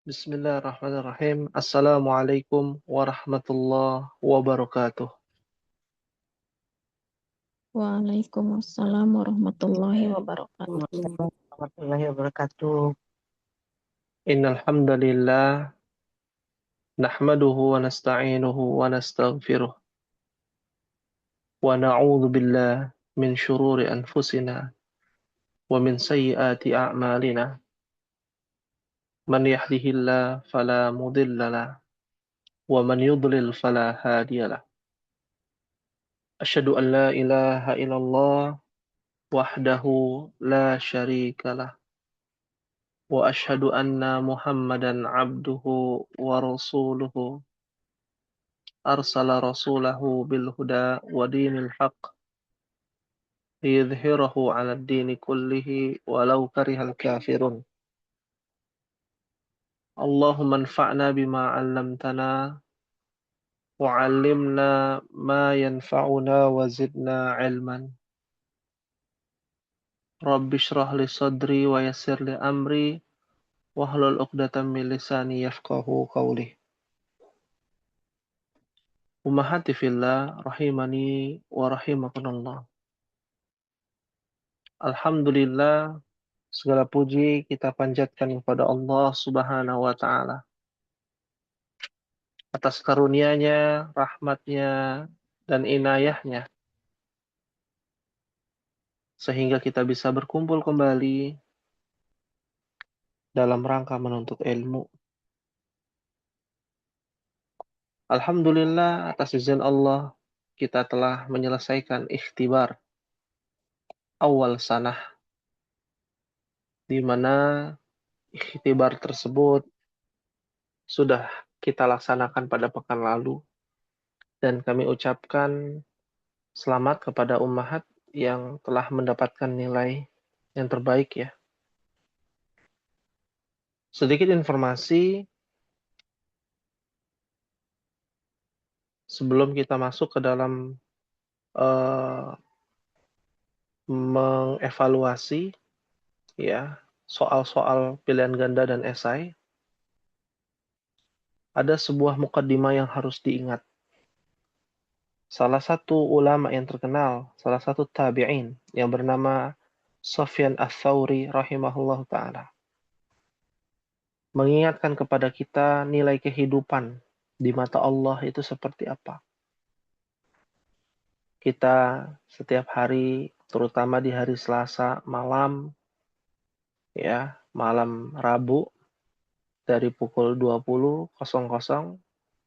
Bismillahirrahmanirrahim. Assalamualaikum warahmatullahi wabarakatuh. Waalaikumsalam warahmatullahi wabarakatuh. Warahmatullahi wabarakatuh. Innal hamdalillah nahmaduhu wa nasta'inuhu wa nastaghfiruh wa na'udzu billahi min shururi anfusina wa min sayyiati a'malina. Man yahdihillahu fala mudilla lahu wa man yudlil fala hadiyalah. Asyhadu an la ilaha illallah wahdahu la syarika lah. وأشهد أن محمدا عبده ورسوله أرسل رسوله بالهدى ودين الحق ليظهره على الدين كله ولو كره الكافرون. اللهم انفعنا بما علمتنا وعلمنا ما ينفعنا وزدنا علما. رب اشرح لي صدري ويسر لي أمري واحلل عقدة من لساني يفقهوا قولي. Ummahati fillah rahimani wa rahimakumullah. Alhamdulillah, segala puji kita panjatkan kepada Allah Subhanahu wa taala atas karunia-Nya, rahmat-Nya dan inayah-Nya sehingga kita bisa berkumpul kembali dalam rangka menuntut ilmu. Alhamdulillah, atas izin Allah kita telah menyelesaikan ikhtibar awal sanah, di mana ikhtibar tersebut sudah kita laksanakan pada pekan lalu, dan kami ucapkan selamat kepada ummahat yang telah mendapatkan nilai yang terbaik ya. Sedikit informasi sebelum kita masuk ke dalam mengevaluasi ya soal-soal pilihan ganda dan esai. Ada sebuah mukaddimah yang harus diingat. Salah satu ulama yang terkenal, salah satu tabi'in yang bernama Sufyan Ats-Tsauri rahimahullah ta'ala mengingatkan kepada kita nilai kehidupan di mata Allah itu seperti apa. Kita setiap hari, terutama di hari Selasa malam, ya, malam Rabu, dari pukul 20.00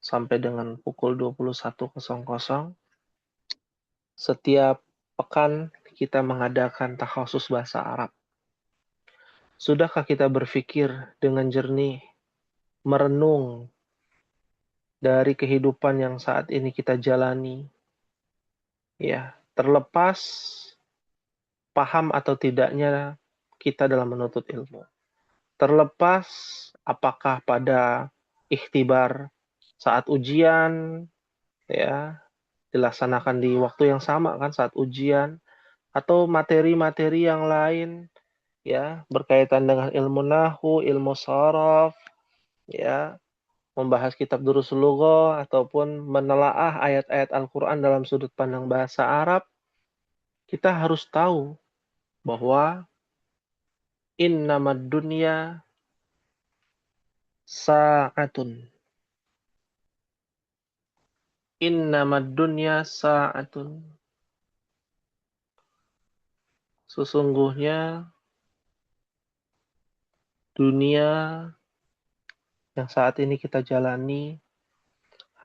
sampai dengan pukul 21.00, setiap pekan kita mengadakan takhasus bahasa Arab. Sudahkah kita berpikir dengan jernih, merenung dari kehidupan yang saat ini kita jalani? Ya, terlepas paham atau tidaknya kita dalam menuntut ilmu. Terlepas apakah pada ikhtibar saat ujian ya dilaksanakan di waktu yang sama kan saat ujian, atau materi-materi yang lain ya berkaitan dengan ilmu nahwu, ilmu sharaf, ya, membahas kitab durusul lughah ataupun menelaah ayat-ayat Al-Qur'an dalam sudut pandang bahasa Arab, kita harus tahu bahwa innamad dunya sa'atun. Innamad dunya sa'atun. Sesungguhnya dunia yang saat ini kita jalani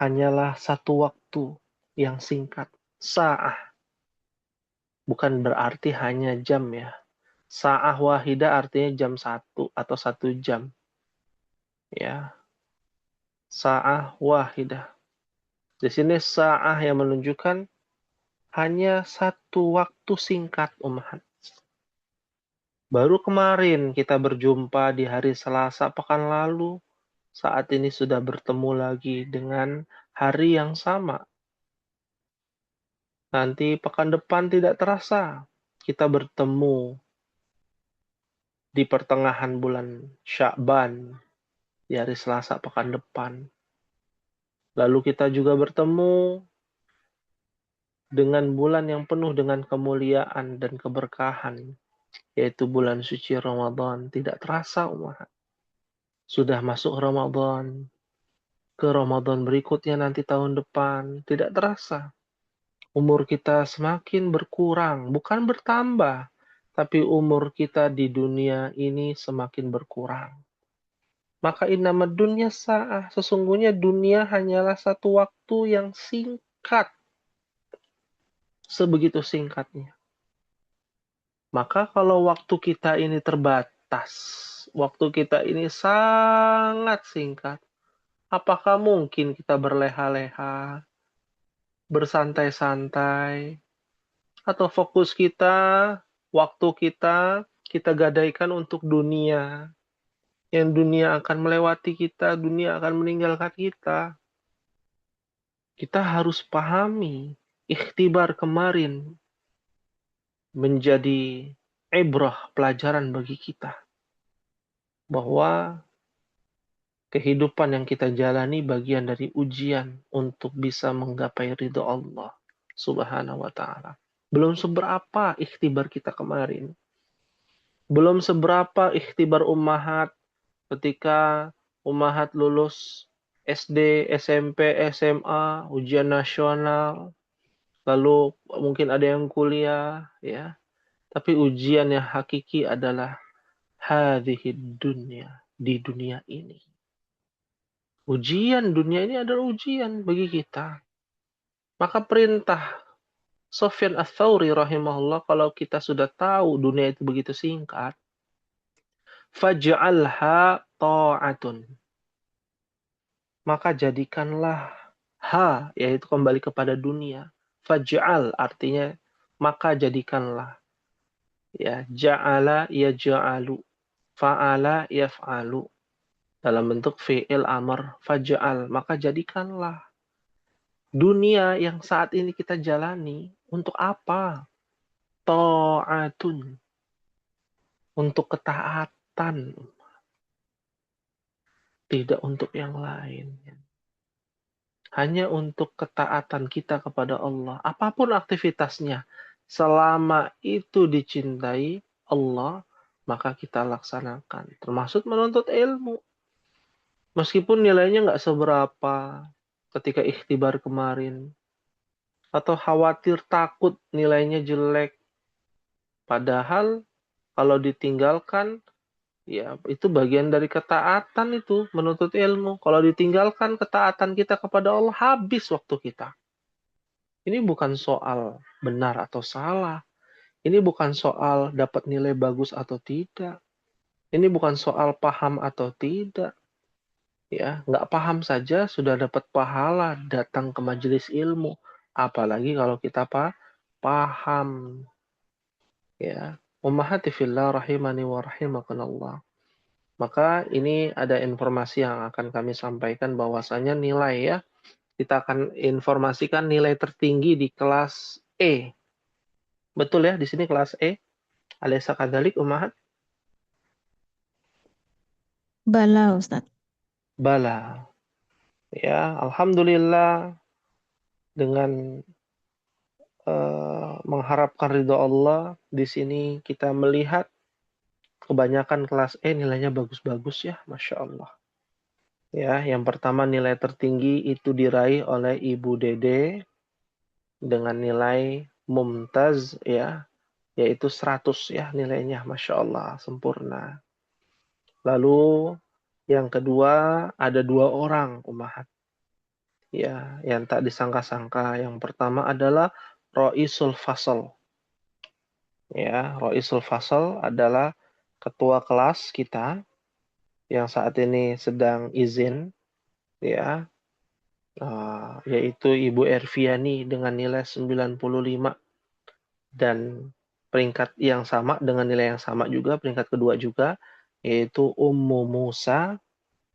hanyalah satu waktu yang singkat. Sa'ah. Bukan berarti hanya jam ya. Sa'ah wahidah artinya jam 1 atau 1 jam. Ya. Sa'ah wahidah. Di sini sa'ah yang menunjukkan hanya satu waktu singkat umat. Baru kemarin kita berjumpa di hari Selasa pekan lalu, saat ini sudah bertemu lagi dengan hari yang sama. Nanti pekan depan tidak terasa kita bertemu di pertengahan bulan Sya'ban. di hari Selasa pekan depan. Lalu kita juga bertemu dengan bulan yang penuh dengan kemuliaan dan keberkahan, yaitu bulan suci Ramadan. Tidak terasa, umat. Sudah masuk Ramadan, ke Ramadan berikutnya nanti tahun depan, tidak terasa. Umur kita semakin berkurang, bukan bertambah, tapi umur kita di dunia ini semakin berkurang. Maka innamad dunya sa'ah, sesungguhnya dunia hanyalah satu waktu yang singkat. Sebegitu singkatnya. Maka kalau waktu kita ini terbatas, waktu kita ini sangat singkat, apakah mungkin kita berleha-leha, bersantai-santai, atau fokus kita, waktu kita gadaikan untuk dunia, yang dunia akan melewati kita, dunia akan meninggalkan kita. Kita harus pahami, ikhtibar kemarin menjadi ibrah, pelajaran bagi kita. Bahwa kehidupan yang kita jalani bagian dari ujian untuk bisa menggapai ridho Allah Subhanahu wa ta'ala. Belum seberapa ikhtibar kita kemarin. Belum seberapa ikhtibar ummahat ketika ummahat lulus SD, SMP, SMA, ujian nasional, lalu mungkin ada yang kuliah, ya. Tapi ujian yang hakiki adalah hadhihi dunya, di dunia ini. Ujian dunia ini adalah ujian bagi kita. Maka perintah Sufyan Ats-Tsauri rahimahullah, kalau kita sudah tahu dunia itu begitu singkat, faj'alha ta'atun. Maka jadikanlah ha, yaitu kembali kepada dunia. Faj'al artinya maka jadikanlah. Ya, ja'ala yaj'alu, fa'ala yaf'alu. Dalam bentuk fi'il amr, faj'al, maka jadikanlah. Dunia yang saat ini kita jalani untuk apa? Ta'atun. Untuk ketaatan. Tidak untuk yang lain. Hanya untuk ketaatan kita kepada Allah. Apapun aktivitasnya. Selama itu dicintai Allah, maka kita laksanakan. Termasuk menuntut ilmu. Meskipun nilainya nggak seberapa ketika ikhtibar kemarin. Atau khawatir takut nilainya jelek. Padahal kalau ditinggalkan, ya itu bagian dari ketaatan itu, menuntut ilmu. Kalau ditinggalkan ketaatan kita kepada Allah, habis waktu kita. Ini bukan soal benar atau salah. Ini bukan soal dapat nilai bagus atau tidak. Ini bukan soal paham atau tidak. Ya, nggak paham saja sudah dapat pahala datang ke majelis ilmu. Apalagi kalau kita paham. Ya, ummahati fillah rahimani wa rahimakumullah. Maka ini ada informasi yang akan kami sampaikan bahwasanya nilai ya. Kita akan informasikan nilai tertinggi di kelas E. Betul ya, di sini kelas E. Alaysa kadzalik ummahat? Bala, Ustaz. Bala. Ya, alhamdulillah dengan mengharapkan ridho Allah, di sini kita melihat kebanyakan kelas E nilainya bagus-bagus ya, Masya Allah. Ya, yang pertama nilai tertinggi itu diraih oleh Ibu Dede dengan nilai mumtaz ya, yaitu 100 ya nilainya, Masya Allah, sempurna. Lalu yang kedua ada 2 orang ummahat. Ya, yang tak disangka-sangka. Yang pertama adalah Roisul Fasl. Ya, Roisul Fasl adalah ketua kelas kita yang saat ini sedang izin, ya, yaitu Ibu Erviani dengan nilai 95 dan peringkat yang sama dengan nilai yang sama juga, peringkat kedua juga, yaitu Ummu Musa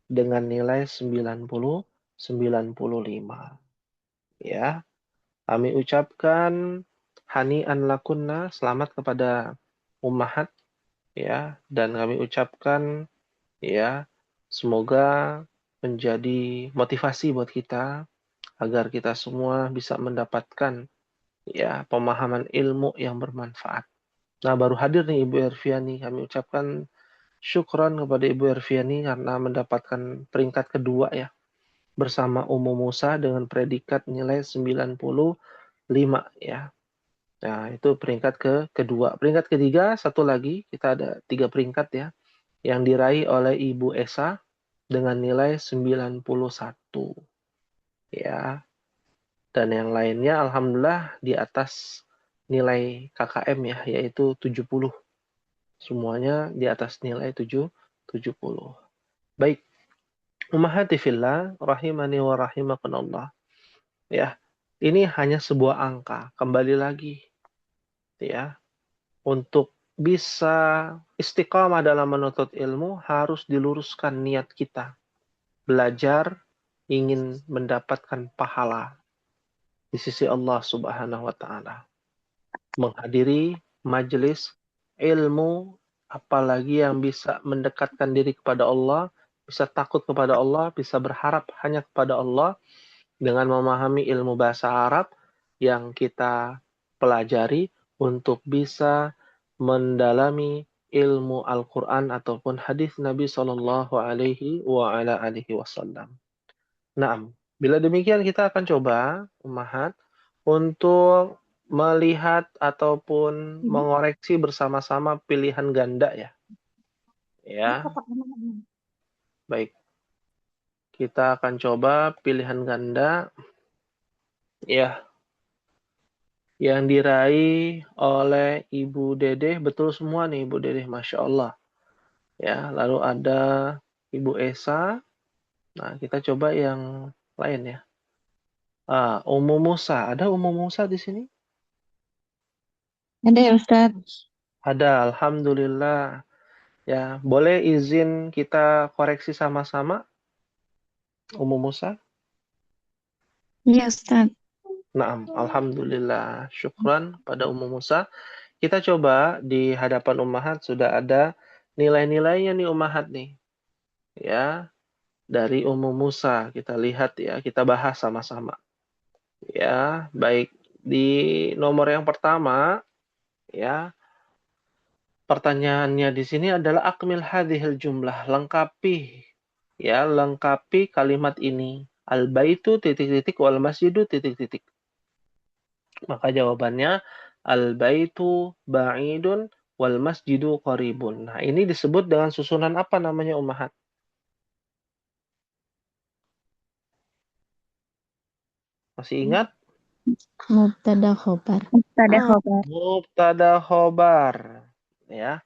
dengan nilai 95. Ya, kami ucapkan hani'an lakunna, selamat kepada ummahat ya, dan kami ucapkan ya Semoga menjadi motivasi buat kita agar kita semua bisa mendapatkan ya pemahaman ilmu yang bermanfaat. Nah, baru hadir nih Ibu Erviani. Kami ucapkan syukron kepada Ibu Erviani karena mendapatkan peringkat kedua ya bersama Ummu Musa dengan predikat nilai 95 ya. Nah, itu peringkat kedua. Peringkat ketiga, satu lagi, kita ada 3 peringkat ya, yang diraih oleh Ibu Esa dengan nilai 91 ya. Dan yang lainnya alhamdulillah di atas nilai KKM ya, yaitu 70. Semuanya di atas nilai 70. Baik, ummahati fillah rahimani wa rahimakumullah. Ya, ini hanya sebuah angka. Kembali lagi ya, untuk bisa istiqamah dalam menuntut ilmu harus diluruskan niat kita. Belajar ingin mendapatkan pahala di sisi Allah Subhanahu wa taala. Menghadiri majelis ilmu, apalagi yang bisa mendekatkan diri kepada Allah, bisa takut kepada Allah, bisa berharap hanya kepada Allah dengan memahami ilmu bahasa Arab yang kita pelajari untuk bisa mendalami ilmu Al-Quran ataupun hadis Nabi Shallallahu Alaihi Wasallam. Nah, bila demikian kita akan coba, Ummahat, untuk melihat ataupun mengoreksi bersama-sama pilihan ganda ya. Ya, baik. Kita akan coba pilihan ganda ya yang diraih oleh Ibu Dedeh. Betul semua nih Ibu Dedeh, Masya Allah. Ya, lalu ada Ibu Esa. Nah, kita coba yang lain ya. Ummu Musa. Ada Ummu Musa di sini? Ada ya Ustadz? Ada, alhamdulillah. Ya, boleh izin kita koreksi sama-sama, Ummu Musa? Iya Ustadz. Naam, alhamdulillah. Syukran pada Ummu Musa. Kita coba di hadapan Ummahat sudah ada nilai-nilainya nih Ummahat nih. Ya, dari Ummu Musa. Kita lihat ya, kita bahas sama-sama. Ya, baik. Di nomor yang pertama, ya, pertanyaannya di sini adalah akmil hadhil jumlah, lengkapi ya, lengkapi kalimat ini. Al-baitu titik-titik wal masjidu titik-titik. Maka jawabannya al-baitu ba'idun wal masjidu qaribun. Nah, ini disebut dengan susunan apa namanya Ummahat? Masih ingat? Mubtada khobar. Mubtada khobar. Mubtada khobar. Ya,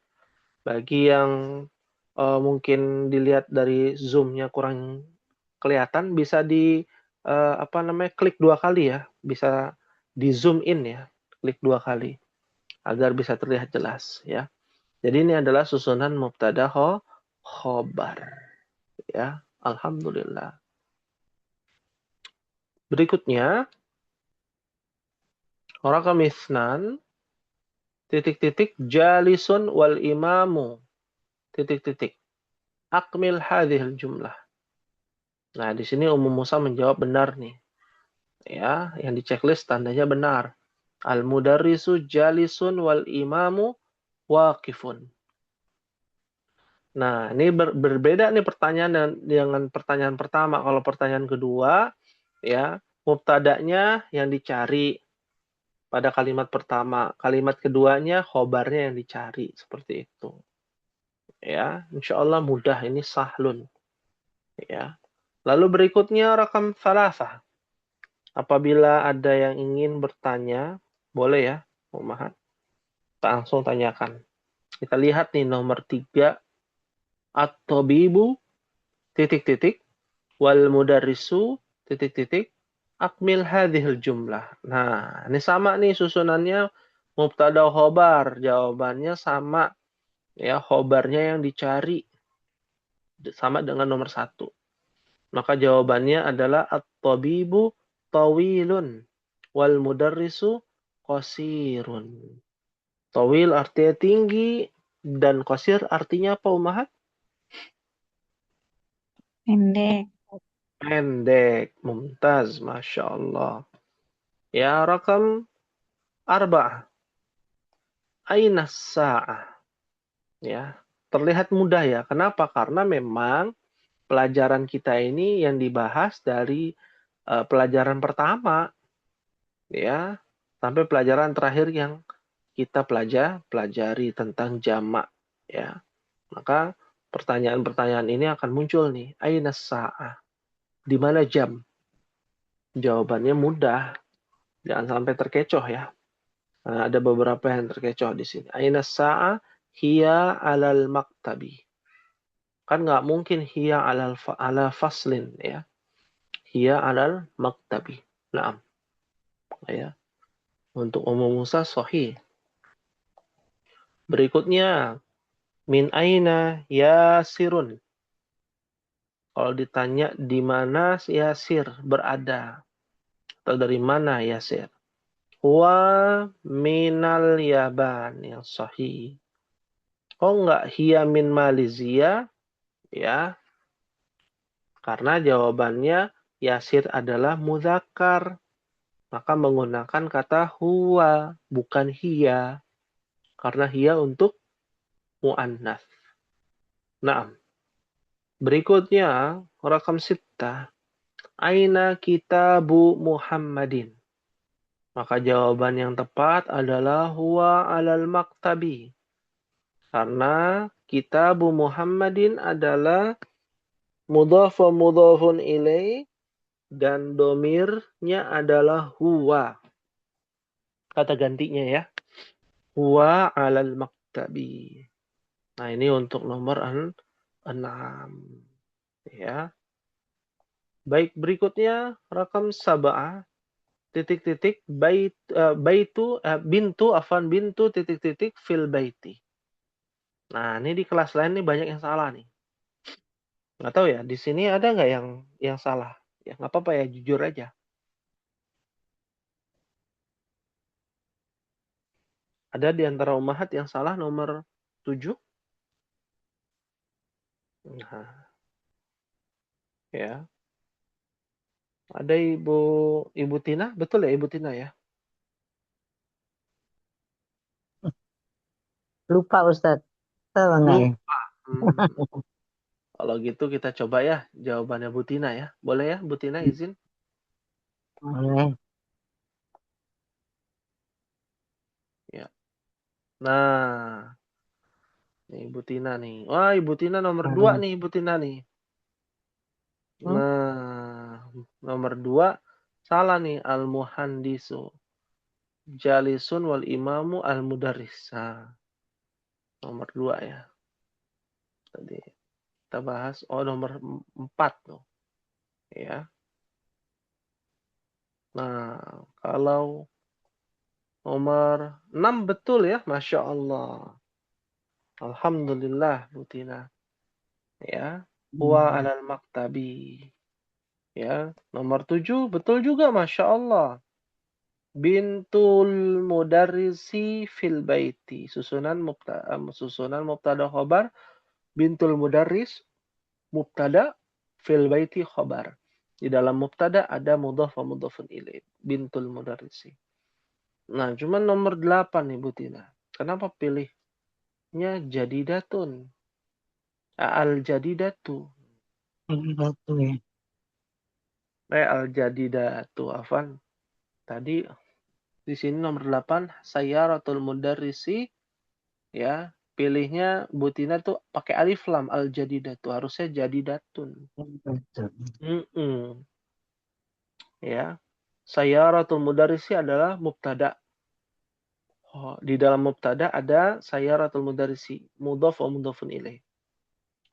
bagi yang mungkin dilihat dari zoom-nya kurang kelihatan, bisa di klik 2 kali ya, bisa di zoom in ya, klik 2 kali agar bisa terlihat jelas ya. Jadi ini adalah susunan mubtada khobar ya. Alhamdulillah. Berikutnya rakam isnan titik-titik jalisun wal imamu titik-titik. Akmil hadhil jumlah. Nah, di sini Ummu Musa menjawab benar nih. Ya, yang di checklist tandanya benar. Al-mudarrisu jalisun wal imamu waqifun. Nah, ini berbeda nih pertanyaan dengan pertanyaan pertama. Kalau pertanyaan kedua, ya, mubtada'nya yang dicari pada kalimat pertama. Kalimat keduanya khobarnya yang dicari. Seperti itu. Ya, insya Allah mudah. Ini sahlun. Ya. Lalu berikutnya rakam salasah. Apabila ada yang ingin bertanya, boleh ya, Ummahat. Kita langsung tanyakan. Kita lihat nih nomor 3. At-tabibu titik-titik wal mudarrisu titik-titik akmil hadhil jumlah. Nah, ini sama nih susunannya mubtada khobar. Jawabannya sama ya, khobarnya yang dicari sama dengan nomor 1. Maka jawabannya adalah at-tabibu tawilun wal mudarrisu qasirun. Tawil artinya tinggi dan qasir artinya apa Ummahat? Pendek. Pendek. Mumtaz. Masya Allah. Ya, rakam arba'ah. Aina sa'ah. Ya, terlihat mudah ya. Kenapa? Karena memang pelajaran kita ini yang dibahas dari pelajaran pertama, ya, sampai pelajaran terakhir yang kita pelajari tentang jamak, ya. Maka pertanyaan-pertanyaan ini akan muncul nih. Aina sa'ah? Di mana jam? Jawabannya mudah. Jangan sampai terkecoh ya. Nah, ada beberapa yang terkecoh di sini. Aina sa'ah? Hiya alal maktabi. Kan nggak mungkin hiya ala faslin ya. Hiya alal maktabi. Nah, ya. Untuk umum Musa sahih. Berikutnya min aina yasirun. Kalau ditanya di mana Yasir berada atau dari mana Yasir? Huwa minal Yaban yang sahih. Oh enggak hiya min Malaysia ya. Karena jawabannya Yasir adalah muzakkar. Maka menggunakan kata huwa bukan hiya. Karena hiya untuk muannas. Nah, berikutnya rakam sita. Aina kitabu Muhammadin. Maka jawaban yang tepat adalah huwa alal maktabi. Karena kitabu Muhammadin adalah mudhaf wa mudhafun ilaih dan domirnya adalah huwa. Kata gantinya ya. Huwa alal maktabi. Nah ini untuk nomor 6. Ya. Baik, berikutnya rakam sab'ah titik-titik bintu titik-titik fil baiti. Nah, ini di kelas lain nih banyak yang salah nih. Nggak tahu ya, di sini ada nggak yang salah? Ya nggak apa-apa ya, jujur aja. Ada di antara ummahat yang salah nomor 7? Nah, ya. Ada Ibu Tina, betul ya Ibu Tina ya? Lupa Ustadz. Tahu nggak ya? Lupa. Hmm. Kalau gitu kita coba ya jawabannya Bu Tina ya. Boleh ya Bu Tina izin? Boleh. Ya. Nah, nih Ibu Tina nih. Wah, Ibu Tina nomor 2 nih Ibu Tina nih. Hmm? Nah, nomor 2 salah nih al-muhandisu. Jalisun wal imamu al-mudarris. Nah, nomor 2 ya. Tadi kita bahas nomor 4 tuh. Ya. Nah, kalau nomor 6 betul ya, Masya Allah. Alhamdulillah, Bu Tina. Ya, huwa alal maktabi. Ya, nomor 7 betul juga, Masya Allah. Bintul mudarrisi fil baiti. Susunan mubtada khobar. Bintul mudarris mubtada fil baiti khobar. Di dalam mubtada ada mudhaf wa mudhafun ilaih. Bintul mudarrisi. Nah, cuman nomor 8 nih Bu Tina. Kenapa pilihnya jadidatun? Al-jadidatu. Satu ya. Al-jadidatu. Afan. Tadi di sini nomor 8 sayyaratul mudarrisi ya. Pilihnya Bu Tina tuh pakai alif lam al-jadidatu. Harusnya jadidatun. Betul. Ya. Sayyaratul mudarrisi adalah mubtada. Oh, di dalam mubtada ada sayyaratul mudarrisi, mudhaf wa mudhafun ilaih.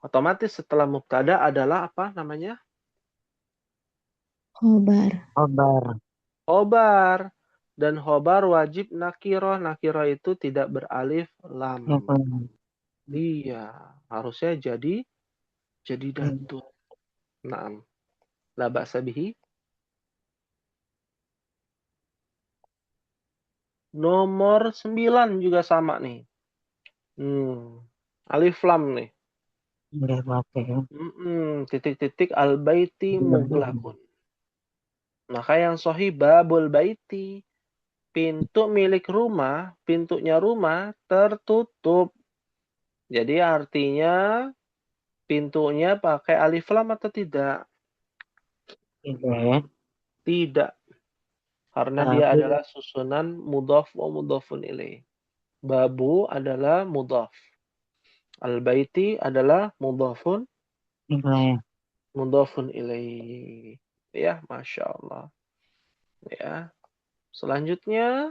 Otomatis setelah mubtada adalah apa namanya? Khobar. Kabar. Khobar. Dan khobar wajib nakiroh. Nakiroh itu tidak beralif lam. Iya, harusnya jadi datu. Naam. La ba'sa bihi. Nomor 9 juga sama nih. Alif lam nih. Nggak pakai ya. Titik-titik al-baiti muglakun. Maka yang sahih babul baiti. Pintu milik rumah, pintunya rumah tertutup. Jadi artinya pintunya pakai alif lam atau tidak? Tidak ya. Tidak. Karena dia Babu. adalah susunan mudhaf wa mudhafun ilaih. Babu adalah mudhaf. Al-baiti adalah Nilai. mudhafun ilaih. Ya, Masya Allah. Ya. Selanjutnya,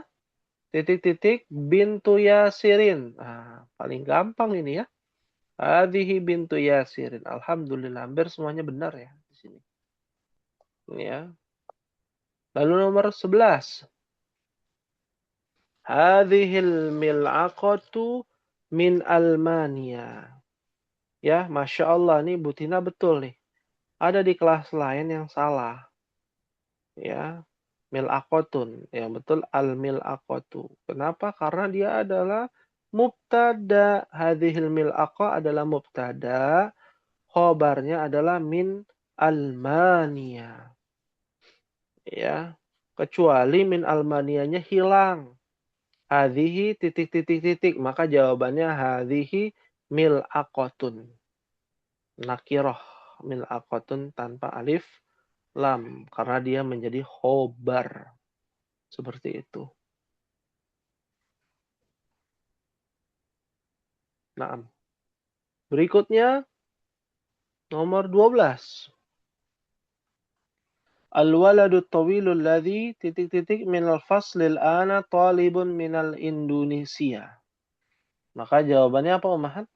titik-titik bintu Yasirin. Nah, paling gampang ini ya. Hadhihi bintu Yasirin. Alhamdulillah, hampir semuanya benar ya di sini. Ya. Lalu nomor 11. Hadhil mil'aqatu min Almania. Ya, Masya Allah nih Bu Tina betul nih. Ada di kelas lain yang salah. Ya, mil'aqatun. Yang betul al-mil'aqatu. Kenapa? Karena dia adalah mubtada. Hadhil mil'aqa adalah mubtada. Khobarnya adalah min Almania. Ya, kecuali min Almanianya hilang. Hadhihi titik-titik-titik. Maka jawabannya hadhihi mil'aqatun. Nakiroh mil'aqatun tanpa alif lam. Karena dia menjadi khobar. Seperti itu. Nah, berikutnya nomor 12. Al-waladu tawilul ladhi titik-titik minal faslil ana talibun minal Indonesia. Maka jawabannya apa Umahat?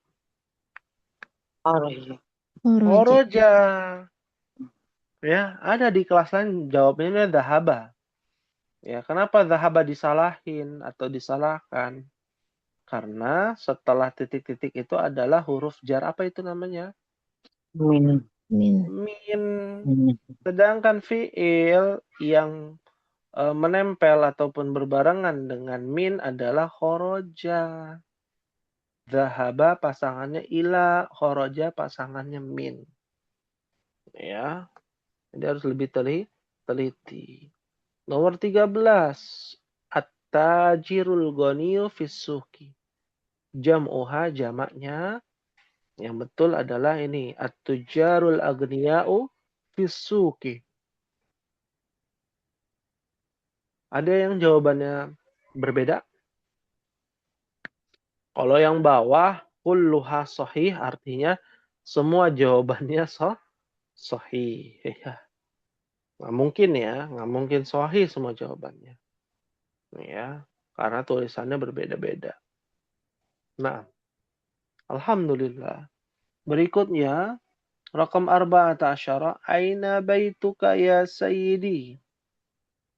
Harus. Horoja. Oroja. Ya, ada di kelas lain jawabnya dhahaba. Ya, kenapa dhahaba disalahin atau disalahkan? Karena setelah titik-titik itu adalah huruf jar. Apa itu namanya? Min. Min. Min. Min. Sedangkan fiil yang menempel ataupun berbarengan dengan min adalah khoroja. Dhahaba pasangannya ila, khoroja pasangannya min. Ya, jadi harus lebih teliti. Nomor 13. At-tajirul ghaniyu fis-suqi. Jam'uha jamaknya yang betul adalah ini. At-tujarul aghniya'u fis-suqi. Ada yang jawabannya berbeda? Kalau yang bawah kulluha sahih artinya semua jawabannya sahih. Ya. Nggak mungkin ya, nggak mungkin sahih semua jawabannya. Ya, karena tulisannya berbeda-beda. Nah, alhamdulillah. Berikutnya, rakam arba'ata asyara, aina baituka ya sayyidi?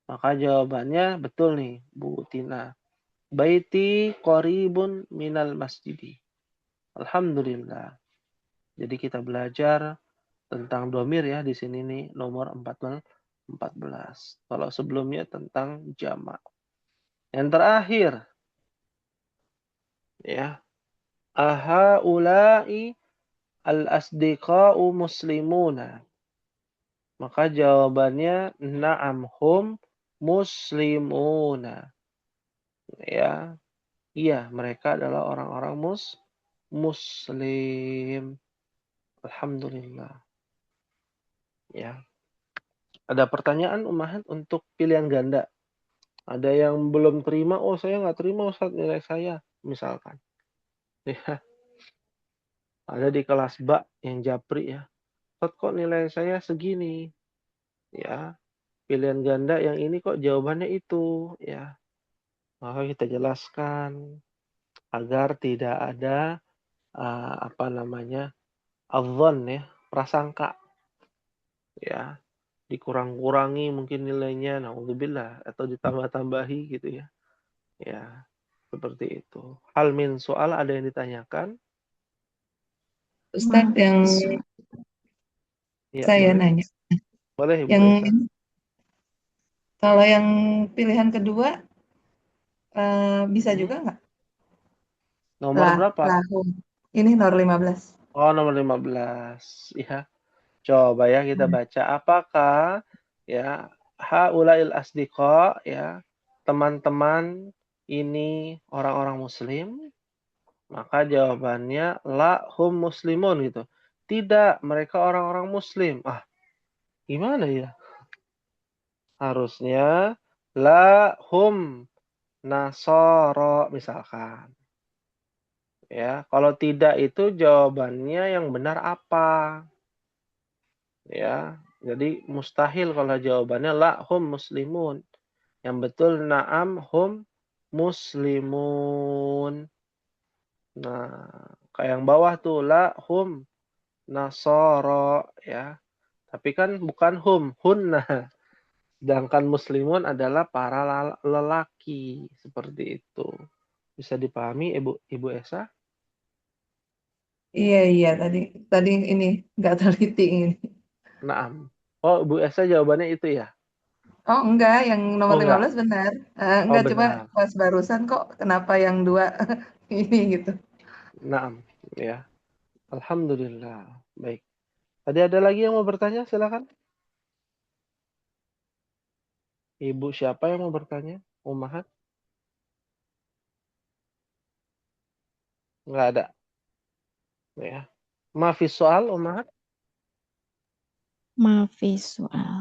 Maka jawabannya betul nih, Bu Tina. Baiti qaribun minal masjidi. Alhamdulillah. Jadi kita belajar tentang domir ya di sini nih nomor 14. Kalau sebelumnya tentang jamak. Yang terakhir ya, aha ulai al-asdiqa'u muslimuna. Maka jawabannya na'am hum muslimuna. Ya, iya mereka adalah orang-orang muslim. Alhamdulillah. Ya. Ada pertanyaan Umahat untuk pilihan ganda? Ada yang belum terima, oh saya nggak terima Ustaz nilai saya, misalkan. Ya. Ada di kelas bak yang japri ya. Ustaz kok nilai saya segini? Ya. Pilihan ganda yang ini kok jawabannya itu, ya. Maka kita jelaskan agar tidak ada apa namanya? Adzon ya, prasangka. Ya. Dikurang-kurangi mungkin nilainya, naudzubillah, atau ditambah-tambahi gitu ya. Ya, seperti itu. Hal min soal ada yang ditanyakan? Ustadz, yang Ya, saya boleh. nanya, Boleh, Ibu yang Esa. kalau yang pilihan kedua bisa Hmm. juga nggak? Nomor berapa? Lahum. Ini nomor 15. Oh, nomor 15. Ya. Coba ya kita baca. Apakah ya haulail asdiqa ya teman-teman ini orang-orang muslim? Maka jawabannya la hum muslimun gitu. Tidak, mereka orang-orang muslim. Ah, gimana ya? Harusnya la hum nasara misalkan. Ya, kalau tidak itu jawabannya yang benar apa? Ya, jadi mustahil kalau jawabannya la hum muslimun. Yang betul na'am hum muslimun. Nah, kayak yang bawah tuh la hum nasara ya. Tapi kan bukan hum, hunna. Sedangkan muslimun adalah para lelaki seperti itu. Bisa dipahami Ibu Esa? Iya, iya, tadi ini nggak teliti ini. Naam. Oh, Ibu Esa jawabannya itu ya? Oh, enggak, yang nomor Oh, enggak. 15 benar. Oh, Enggak, cuma benar. pas barusan kok kenapa yang dua ini gitu. Naam, ya. Alhamdulillah. Baik. Tadi ada lagi yang mau bertanya? Silakan. Ibu siapa yang mau bertanya? Ummahat? Enggak ada. Ya. Maafis soal, Ummahat? Maafis soal.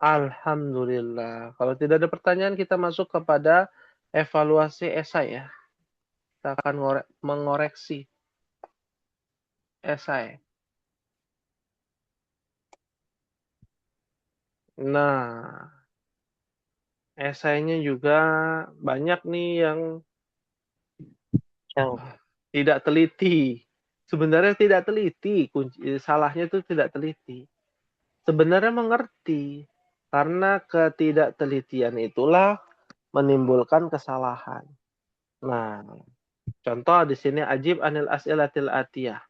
Alhamdulillah. Kalau tidak ada pertanyaan, kita masuk kepada evaluasi esai ya. Kita akan mengoreksi esai. Nah, esainya juga banyak nih yang tidak teliti. Sebenarnya tidak teliti. Salahnya itu tidak teliti. Sebenarnya mengerti. Karena ketidaktelitian itulah menimbulkan kesalahan. Nah, contoh di sini ajib anil as'ilatil atiyah.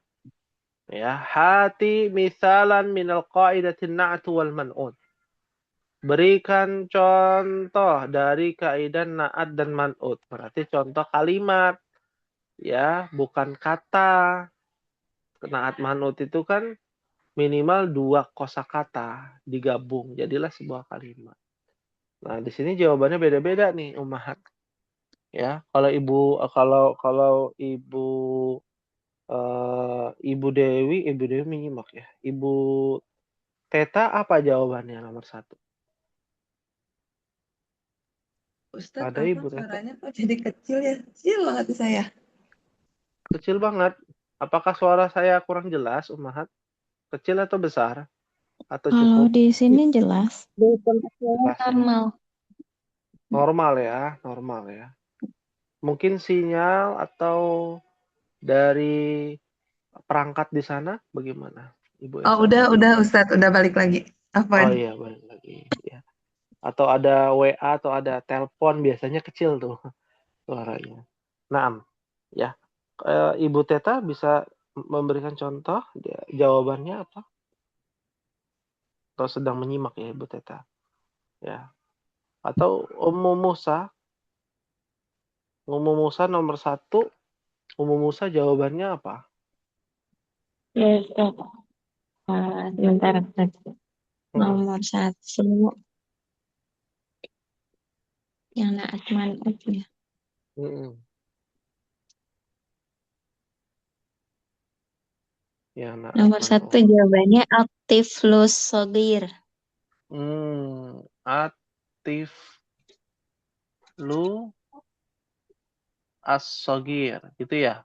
Ya, hati misalan minal qaidatin na'tu wal man'ud. Berikan contoh dari kaidah na'at dan man'ud. Berarti contoh kalimat, ya, bukan kata. Na'at man'ud itu kan minimal 2 kosakata digabung, jadilah sebuah kalimat. Nah, di sini jawabannya beda-beda nih, Ummahat. Ya, kalau Ibu Dewi menyimak ya. Ibu Teta apa jawabannya nomor 1? Ustadz, Ada apa Ibu Teta? suaranya kok jadi kecil ya? Kecil banget di saya. Kecil banget. Apakah suara saya kurang jelas, Ummahat? Kecil atau besar? Atau Kalau cukup? di sini jelas. Di tempat saya Jelas ya. normal. Normal ya, normal ya. Mungkin sinyal atau dari perangkat di sana bagaimana, Ibu Oh, Esa? udah Ustadz, udah balik lagi. Oh Apaan? iya, balik lagi ya. Atau ada WA atau ada telepon biasanya kecil tuh suaranya. Naam, ya. Ibu Teta bisa memberikan contoh jawabannya apa? Atau sedang menyimak ya Ibu Teta? Ya. Atau Ummu Musa nomor 1, Ummu Musa jawabannya apa? Ya, sebentar. Heeh. Nomor 1 yang naat man'ut ya. Heeh. Ya, naat Nomor 1 man'ut. jawabannya aktif plus sogir. Atif lu as-sogir, gitu ya?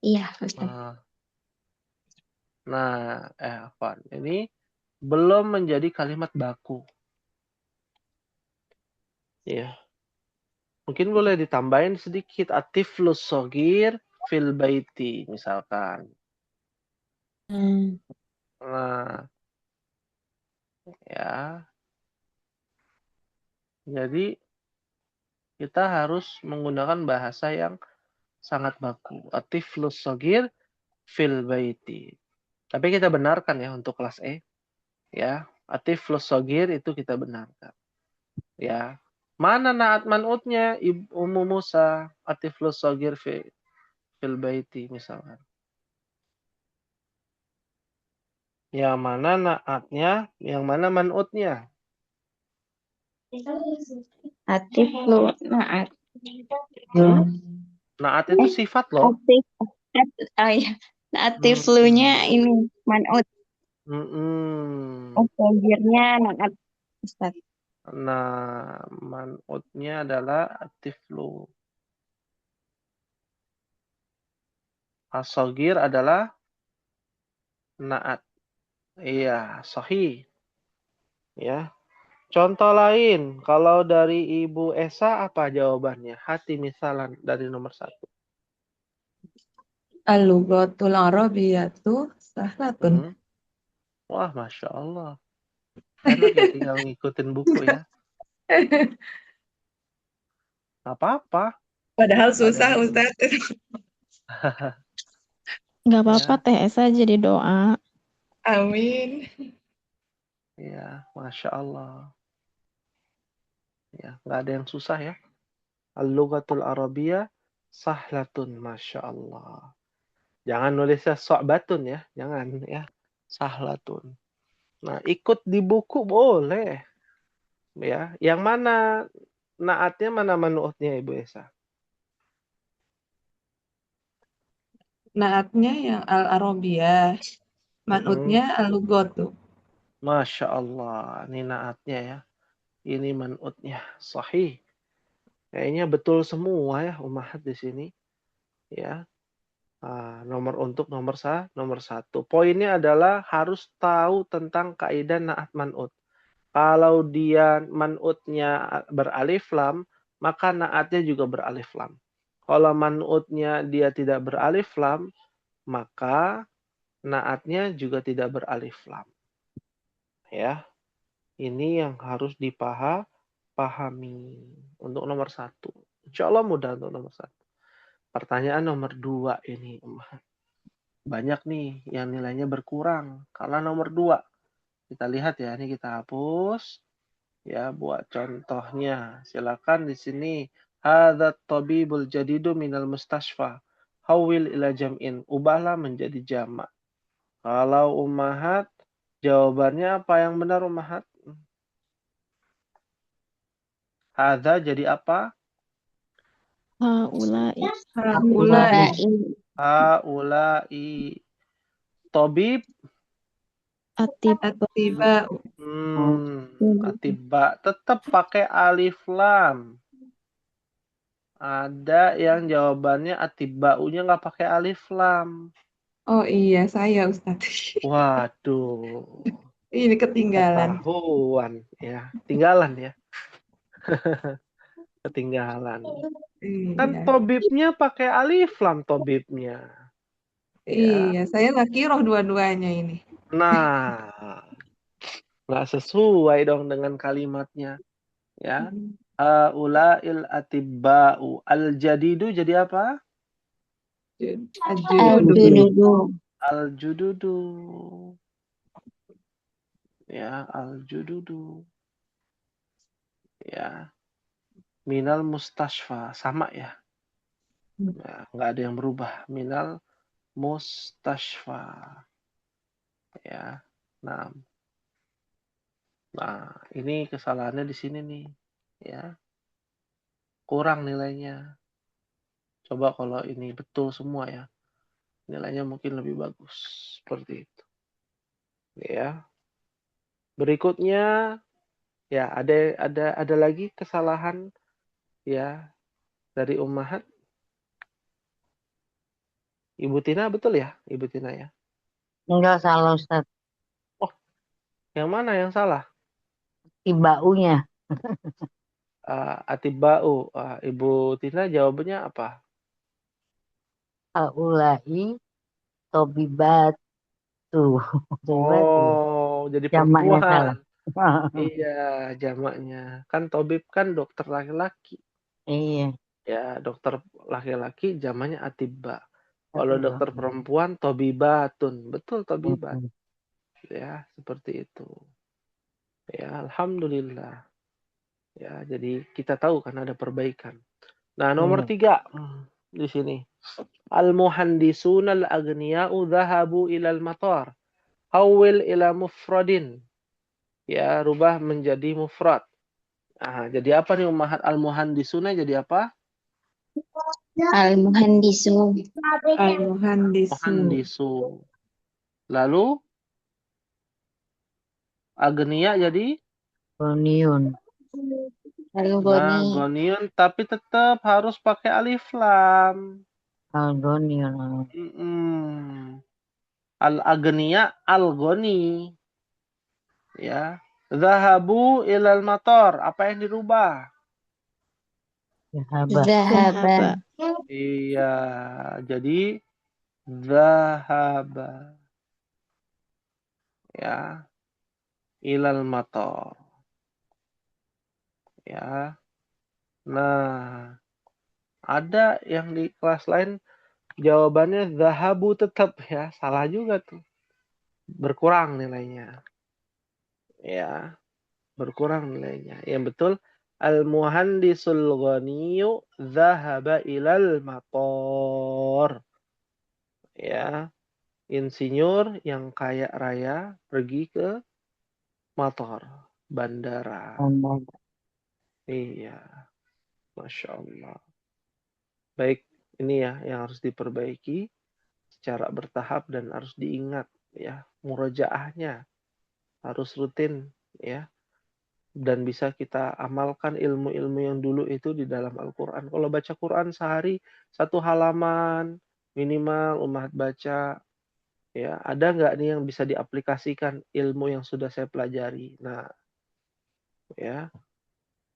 Iya, Ustaz. Nah, apa? Ini belum menjadi kalimat baku. Ya, mungkin boleh ditambahin sedikit atif lu sogir fil baiti misalkan. Hmm. Nah, ya. Jadi kita harus menggunakan bahasa yang sangat baku. Atif lu sogir fil baiti. Tapi kita benarkan ya untuk kelas E. Ya, atif plus sogir itu kita benarkan. Ya, mana naat man'utnya Ummu Musa atif plus sogir fil baiti misalkan. Yang mana naatnya, yang mana man'utnya? Atif lu naat. Hmm? Naat itu sifat loh. Atif. Ya. Atif Hmm. lu-nya ini man'ut. Mm-mm. Sogirnya naat. Ustaz. Nah, man'utnya adalah atiflu. As-shagir adalah naat. Iya, sahih. Ya. Contoh lain, kalau dari Ibu Esa apa jawabannya? Hati misalan dari nomor 1. Al-lughatul arabiyatu sahlatun. Wah, Masya Allah. Enak ya tinggal ngikutin buku ya. Nggak apa-apa. Padahal Nggak ada susah, yang- Ustaz. Nggak apa-apa Ya, Teh Esa jadi doa. Amin. ya, Masya Allah. Ya, nggak ada yang susah ya. Al-lughatul arabiyah sahlatun, Masya Allah. Jangan nulisnya so'batun ya. Jangan ya. Sahlatun. Nah, ikut di buku boleh. Ya, yang mana naatnya, mana manu'utnya Ibu Esa? Naatnya yang al-arabiyah, man'utnya al-lughatu. Masya Allah. Ini naatnya ya. Ini man'utnya. Sahih. Kayaknya betul semua ya ummahat di sini. Ya. Nomor 1. Poinnya adalah harus tahu tentang kaidah naat man'ut. Kalau dia man'utnya beralif lam, maka naatnya juga beralif lam. Kalau man'utnya dia tidak beralif lam, maka naatnya juga tidak beralif lam. Ya, ini yang harus dipahami untuk nomor 1. Insya Allah mudah untuk nomor 1. Pertanyaan nomor 2 ini, banyak nih yang nilainya berkurang karena nomor 2. Kita lihat ya, ini kita hapus. Ya, buat contohnya. Silakan di sini. Hadza tabibul jadidu minal mustashfa. Hawil ila jam'in. Ubahlah menjadi jamak. Kalau ummahat, jawabannya apa yang benar ummahat? Hadza jadi apa? Haulai. Haulai. Haulai. Tabib. Atib. At-tiba. Atibba. Tetap pakai alif lam. Ada yang jawabannya atibba'unya nggak pakai alif lam. Oh iya, saya Ustaz. Waduh, Ini ketinggalan. ketahuan ya, tinggalan ya, ketinggalan. Kan Iya. tobibnya pakai alif lam tobibnya, ya. Iya, saya lakiroh dua-duanya ini. Nah, nggak sesuai dong dengan kalimatnya, ya. Haula'il atibba'u. Al-jadidu jadi apa? Al-jududu. Al-jududu. Al-jududu. Ya, al-jududu. Ya, minal mustashfa sama ya. Nah, nggak ada yang berubah. Minal mustashfa. Ya. Nah, ini kesalahannya di sini nih. Ya. Kurang nilainya. Coba kalau ini betul semua ya. Nilainya mungkin lebih bagus. Seperti itu. Ya. Berikutnya ya ada lagi kesalahan ya dari ummahat. Ibu Tina betul ya? Ibu Tina ya. Enggak salah Ustaz. Oh, yang mana yang salah? Tibaunya. Atibau. Ibu Tina jawabannya apa? Haulai tobibat tuh. Tobibat tuh. Oh, jadi Jamaknya salah. perempuan. Iya, jamaknya. Kan Tobib kan dokter laki-laki. Iya. Ya, dokter laki-laki jamaknya atibba. Kalau Tiba. dokter perempuan Tobibatun. Betul, Tobibat. Mm-mm. Ya, seperti itu. Ya, Alhamdulillah. Ya, jadi kita tahu kan ada perbaikan. Nah, nomor Iya. 3 di sini. Al-muhandisun al-aghniya'u dhahabu ilal matar. Hawil ila mufradin. Ya, rubah menjadi mufrad. Nah, jadi apa nih ummahat? Al-muhandisuna jadi apa? Al-muhandisu. Al-muhandisu. Muhandisu. Lalu agniya jadi Goniun. Al-goni. goniun, tapi tetap harus pakai alif lam. Al-goniun. Mm-mm. Al-agniya al-goni. Ya. Zahabu ilal mator. Apa yang dirubah? Zahaba. Zahaba. Iya. Jadi zahaba. Ya. Ilal mator. Ya. Nah, ada yang di kelas lain jawabannya zahabu tetap ya. Salah juga tuh. Berkurang nilainya. Ya. Berkurang nilainya. Yang betul al-muhandisul ghaniyu zahaba ilal mator. Ya, insinyur yang kaya raya pergi ke mator, bandara. Anda. Iya, Masya Allah. Baik, ini ya yang harus diperbaiki secara bertahap dan harus diingat ya, murojaahnya harus rutin ya. Dan bisa kita amalkan ilmu-ilmu yang dulu itu di dalam Al-Quran. Kalau baca Quran sehari satu halaman minimal umat baca, ya ada nggak nih yang bisa diaplikasikan ilmu yang sudah saya pelajari. Nah, ya,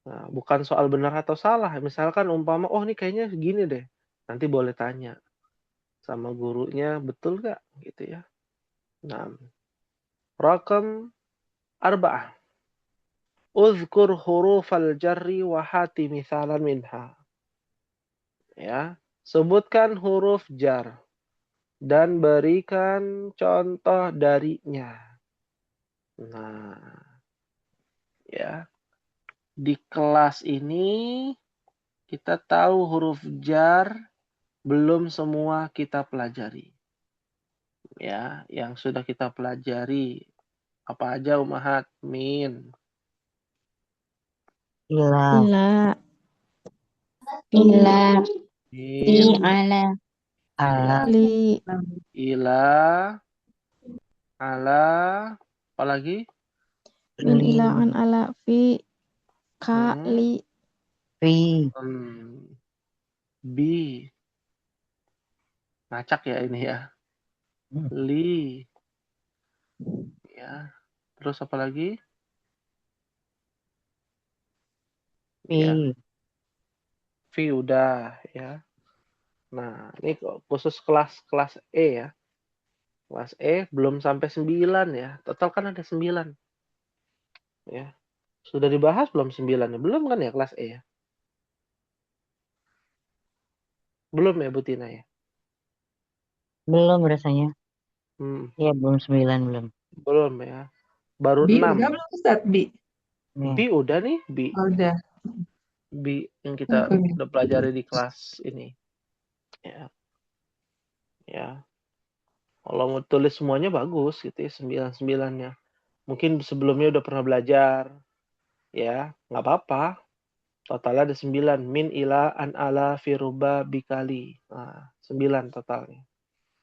nah, bukan soal benar atau salah. Misalkan umpama, oh ini kayaknya gini deh, nanti boleh tanya sama gurunya, betul nggak gitu ya. Nah, rakam arba'ah. Uzkur hurufal jarri wa hati misalan minha. Ya, sebutkan huruf jar dan berikan contoh darinya. Nah, ya, di kelas ini kita tahu huruf jar belum semua kita pelajari. Ya, yang sudah kita pelajari apa aja umahat? Min, Ila. Ila. Ila. Li. min, Ala. Ala. ya, Li. ila, ala, apalagi? Min Li. ila an ala fi. Ka. Hmm, Li. Fi. bi, ngacak ya ini ya. Li, ya. Terus apa lagi? Ya, Fi. fi udah ya. Nah, ini khusus kelas E ya. Kelas E belum sampai 9 ya. Total kan ada 9 ya. Sudah dibahas belum 9 ya? Belum kan ya kelas E ya? Belum ya Bu Tina ya? Belum rasanya. Hmm, Ya, belum 9 belum. belum ya. Baru Bi 6. udah belum Ustaz? Bi. Ya. B udah nih, B. Oh, udah. B yang kita udah pelajari di kelas ini. Ya, ya. Kalau mau tulis semuanya bagus gitu ya, 9-9-nya. Mungkin sebelumnya udah pernah belajar. Ya, nggak apa-apa. Totalnya ada 9. Min ila an ala firuba bikali. Nah, 9 totalnya.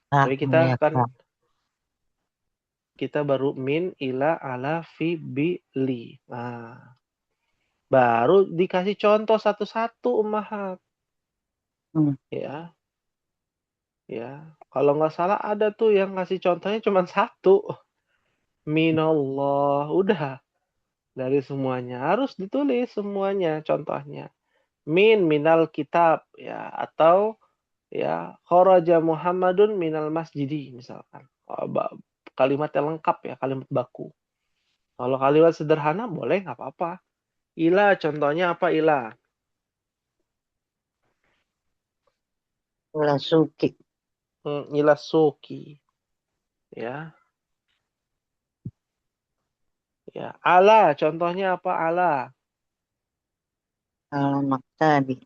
Kak. Tapi kita Ya, kan Kak. kita baru min ila ala fi bi li. Nah, baru dikasih contoh satu-satu ummahat. Hmm. Ya, ya. Kalau nggak salah ada tuh yang ngasih contohnya cuma satu. Minallah. Udah. Dari semuanya. Harus ditulis semuanya contohnya. Minal kitab. Ya, atau ya kharaja Muhammadun minal masjidi misalkan. Kalimat yang lengkap ya, kalimat baku. Kalau kalimat sederhana boleh nggak apa-apa. Ila contohnya apa ila? Ila suki. Ila suki. Ya. Ya, ala contohnya apa ala? Al maktabi.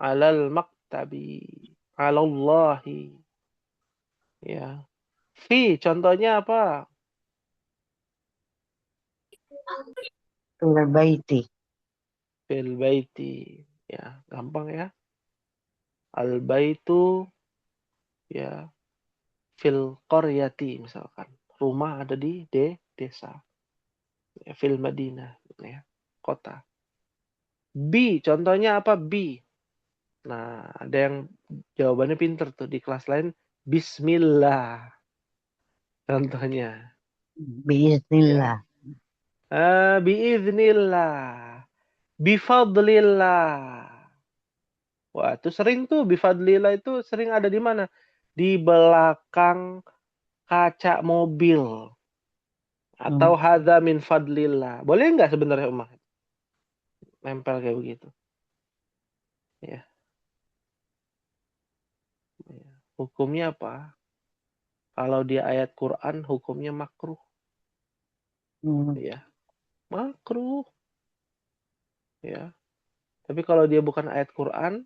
Alal maktabi. Alallahi. Ya. Fi, contohnya apa? Fil baiti. Fil baiti. Ya, gampang ya. Al baitu ya fil qaryati misalkan. Rumah ada di desa. Ya, fil Madinah ya, kota. B, contohnya apa? B. Nah, ada yang jawabannya pinter tuh di kelas lain. Bismillah. Contohnya. Ya. Biiznillah. Biiznillah. Bifadlillah. Wah, itu sering tuh. Bifadlillah itu sering ada di mana? Di belakang kaca mobil. Atau hadza min fadlillah. Boleh nggak sebenarnya Umar? Nempel kayak begitu. Ya. Ya. Hukumnya apa? Kalau di ayat Quran hukumnya makruh. Ya. Makruh. Ya. Tapi kalau dia bukan ayat Quran,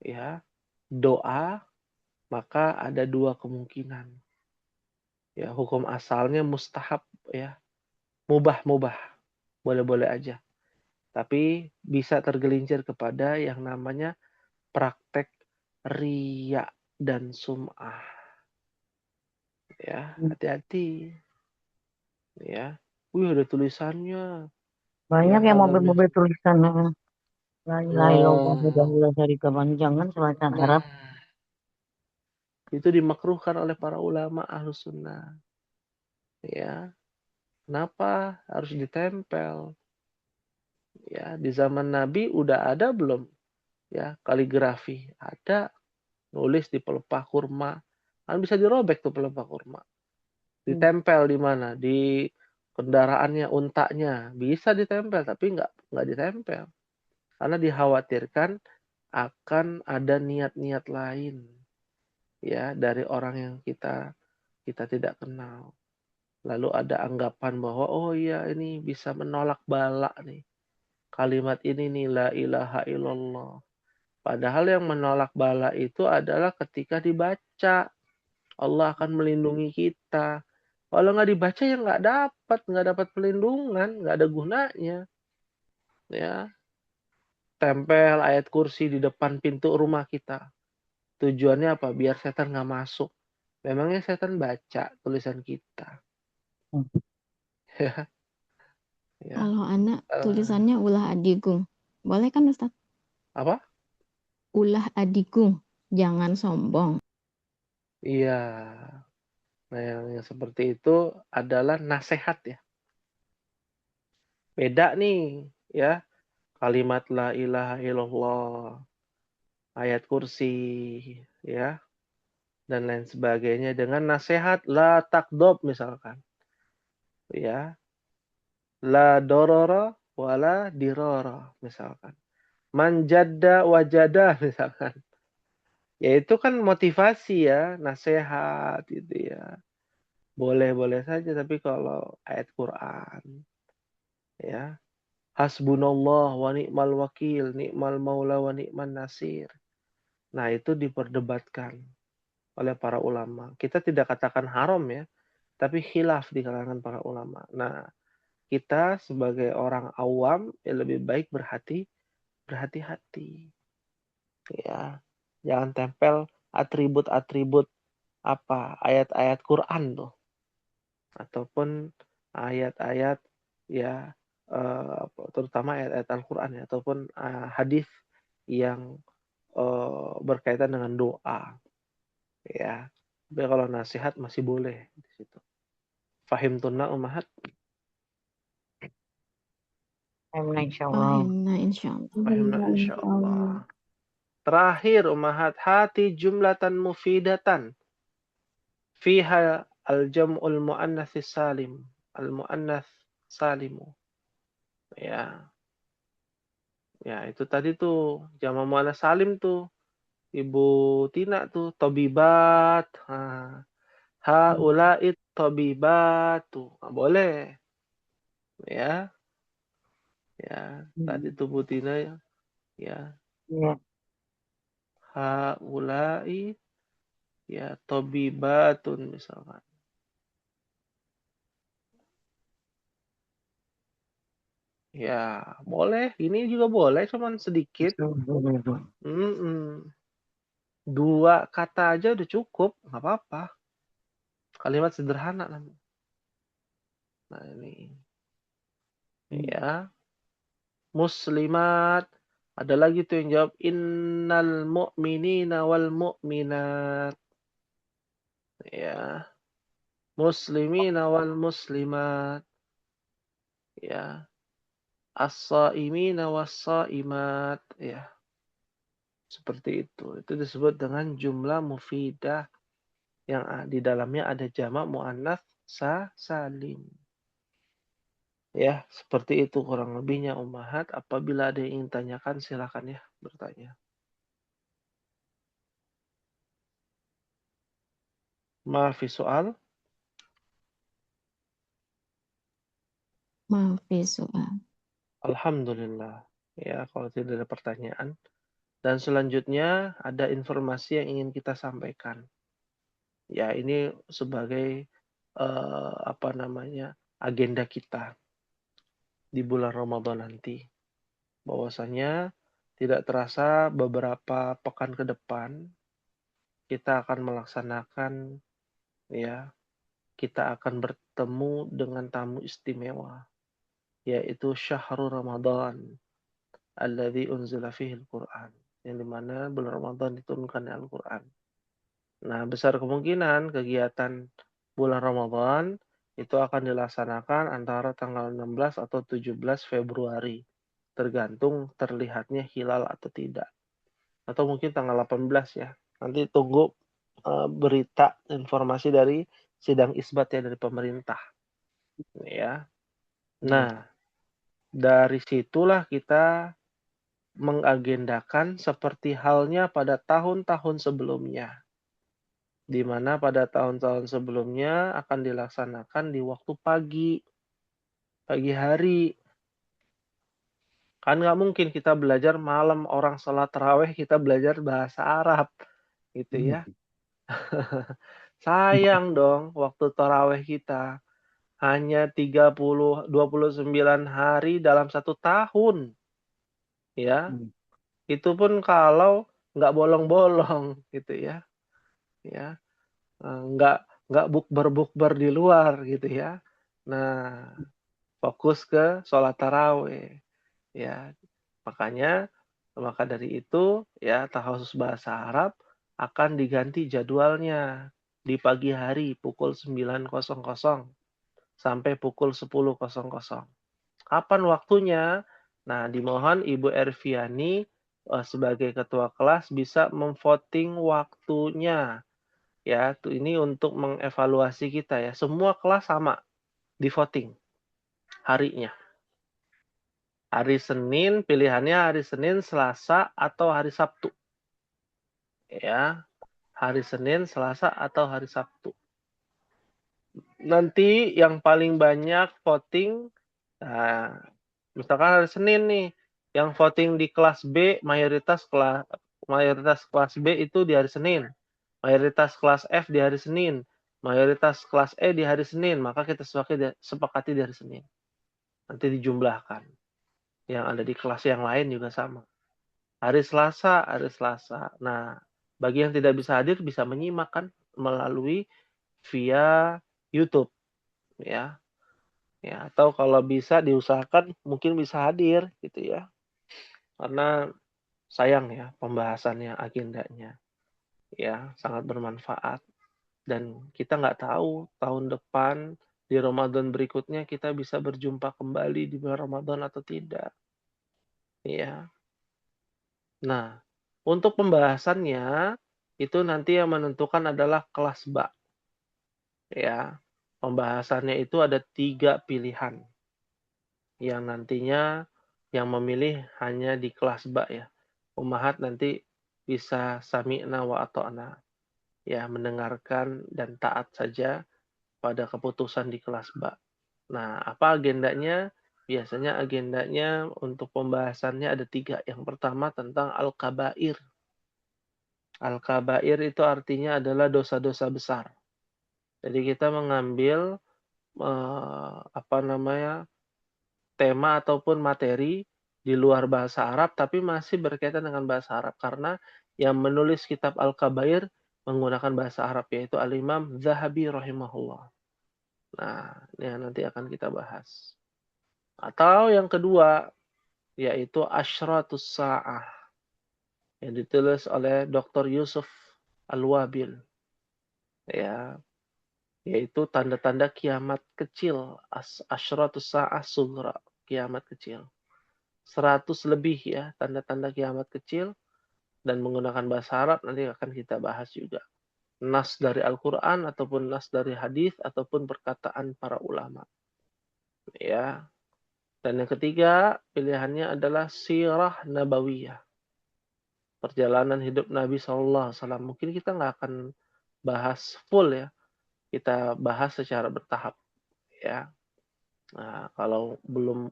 ya, doa, maka ada dua kemungkinan. Ya, hukum asalnya mustahab, ya. Mubah. Boleh-boleh aja. Tapi bisa tergelincir kepada yang namanya praktek riya dan sum'ah. Ya, hati-hati. Ya. Wih, ada tulisannya. Ya, Banyak yang hadza min. mobil-mobil tulisan La ilaha illallah Nah, wahdahu la syarika lahu. Jangan selatan Arab. nah, itu dimakruhkan oleh para ulama Ahlus Sunnah. Ya, kenapa harus ditempel? Ya, di zaman Nabi udah ada belum? Ya, kaligrafi ada, nulis di pelepah kurma. Kan bisa dirobek tuh pelepah kurma. Ditempel di mana? Di kendaraannya, untanya. Bisa ditempel, tapi nggak ditempel. Karena dikhawatirkan akan ada niat-niat lain ya dari orang yang kita tidak kenal. Lalu ada anggapan bahwa oh iya ini bisa menolak bala nih. Kalimat ini nih la ilaha illallah. Padahal yang menolak bala itu adalah ketika dibaca. Allah akan melindungi kita. Kalau nggak dibaca ya nggak dapat pelindungan, nggak ada gunanya. Ya, tempel ayat kursi di depan pintu rumah kita. Tujuannya apa? Biar setan nggak masuk. Memangnya setan baca tulisan kita. Ya, ya. Kalau anak tulisannya ulah adigung. Boleh kan Ustaz? Apa? Ulah adigung. Jangan sombong. Iya. Nah, yang seperti itu adalah nasihat ya. Beda nih, ya. Kalimat la ilaha illallah, ayat kursi, ya, dan lain sebagainya dengan nasihat la takdob misalkan. Ya, la dororo wala diroro misalkan. Manjada wajada misalkan. Ya itu kan motivasi ya, nasihat gitu ya. Boleh-boleh saja tapi kalau ayat Quran ya, hasbunallah wa ni'mal wakil, ni'mal maula wa ni'man nasir. Nah, itu diperdebatkan oleh para ulama. Kita tidak katakan haram ya, tapi khilaf di kalangan para ulama. Nah, kita sebagai orang awam ya lebih baik berhati-hati. Ya, jangan tempel atribut-atribut apa ayat-ayat Quran tuh ataupun ayat-ayat ya terutama ayat-ayat Al-Quran ya ataupun hadis yang berkaitan dengan doa ya. Tapi kalau nasihat masih boleh di situ. Fahim tunna umahat. Insyaallah. Fahimna insya Allah. Fahimna insyaallah. Terakhir umahat hati jumlatan mufidatan fiha al-jam'ul muannats salim. Al-muannats salimu. Ya. Ya, itu tadi tuh jama muannats salim tuh. Ibu Tina tuh tobibat. Haulait tobibatu. Nah, boleh. Ya. Ya, tadi tuh Bu Tina ya. Ya. Ya. Haulai Ya, tobibatun misalkan. Ya, boleh. Ini juga boleh, cuman sedikit. Mm-mm. 2 kata aja udah cukup, nggak apa-apa. Kalimat sederhana namanya. Nah, ini. Ya, muslimat. Ada lagi tuh yang jawab innal mu'minina wal mu'minat. Ya, muslimina wal muslimat. Ya, as-saimina was-saimat. Ya, seperti itu. Itu disebut dengan jumlah mufidah yang di dalamnya ada jamak muannats salim. Ya, seperti itu kurang lebihnya ummahat. Apabila ada yang ingin tanyakan silakan ya bertanya. Maafi soal. Maafi soal. Alhamdulillah. Ya, kalau tidak ada pertanyaan. Dan selanjutnya ada informasi yang ingin kita sampaikan. Ya, ini sebagai agenda kita di bulan Ramadan nanti. Bahwasanya tidak terasa beberapa pekan ke depan kita akan melaksanakan, ya, kita akan bertemu dengan tamu istimewa, yaitu syahrul Ramadan alladzi unzila fihi al-Qur'an, yang dimana bulan Ramadan diturunkan Al-Qur'an. Nah, besar kemungkinan kegiatan bulan Ramadan itu akan dilaksanakan antara tanggal 16 atau 17 Februari, tergantung terlihatnya hilal atau tidak. Atau mungkin tanggal 18 ya. Nanti tunggu berita informasi dari sidang isbat ya dari pemerintah. Ya. Nah, dari situlah kita mengagendakan seperti halnya pada tahun-tahun sebelumnya, di mana pada tahun-tahun sebelumnya akan dilaksanakan di waktu pagi hari. Kan nggak mungkin kita belajar malam orang sholat taraweh kita belajar bahasa Arab, gitu ya. Sayang dong waktu taraweh kita hanya 29 hari dalam 1 tahun, ya. Itu pun kalau nggak bolong-bolong, gitu ya. Ya, nggak bukber-bukber di luar, gitu ya. Nah, fokus ke sholat taraweh, ya. Maka dari itu, ya, tahafudz bahasa Arab akan diganti jadwalnya di pagi hari pukul 9.00 sampai pukul 10.00. Kapan waktunya? Nah, dimohon Ibu Erviani sebagai ketua kelas bisa memvoting waktunya. Ya, ini untuk mengevaluasi kita ya. Semua kelas sama di voting harinya. Hari Senin, pilihannya hari Senin, Selasa, atau hari Sabtu. Ya, hari Senin, Selasa, atau hari Sabtu. Nanti yang paling banyak voting, nah, misalkan hari Senin nih, yang voting di kelas B, mayoritas kelas B itu di hari Senin, mayoritas kelas F di hari Senin, mayoritas kelas E di hari Senin, maka kita sepakati di hari Senin. Nanti dijumlahkan. Yang ada di kelas yang lain juga sama. Hari Selasa. Nah, bagi yang tidak bisa hadir bisa menyimak kan melalui via YouTube, ya. Ya, atau kalau bisa diusahakan mungkin bisa hadir gitu ya. Karena sayang ya pembahasannya, agendanya. Ya, sangat bermanfaat. Dan kita nggak tahu tahun depan di Ramadan berikutnya kita bisa berjumpa kembali di bulan Ramadan atau tidak. Ya. Nah, untuk pembahasannya itu nanti yang menentukan adalah kelas ba. Ya. Pembahasannya itu ada 3 pilihan. Yang nantinya yang memilih hanya di kelas ba ya. Ummahat nanti bisa sami'na wa ata'na. Ya, mendengarkan dan taat saja pada keputusan di kelas ba. Nah, apa agendanya? Biasanya agendanya untuk pembahasannya ada 3. Yang pertama tentang al-kabair. Al-kabair itu artinya adalah dosa-dosa besar. Jadi kita mengambil tema ataupun materi di luar bahasa Arab tapi masih berkaitan dengan bahasa Arab karena yang menulis kitab Al-Kabair menggunakan bahasa Arab yaitu Al-Imam Zahabi rahimahullah. Nah, ini yang nanti akan kita bahas. Atau yang kedua yaitu Asyratus Sa'ah yang ditulis oleh Dr. Yusuf Al-Wabil. Ya, yaitu tanda-tanda kiamat kecil, Asyratus Sa'ah Sughra, kiamat kecil. 100 lebih ya tanda-tanda kiamat kecil dan menggunakan bahasa Arab nanti akan kita bahas juga. Nas dari Al-Qur'an ataupun nas dari hadis ataupun perkataan para ulama. Ya. Dan yang ketiga, pilihannya adalah sirah nabawiyah. Perjalanan hidup Nabi SAW. Mungkin kita nggak akan bahas full ya. Kita bahas secara bertahap ya. Nah, kalau belum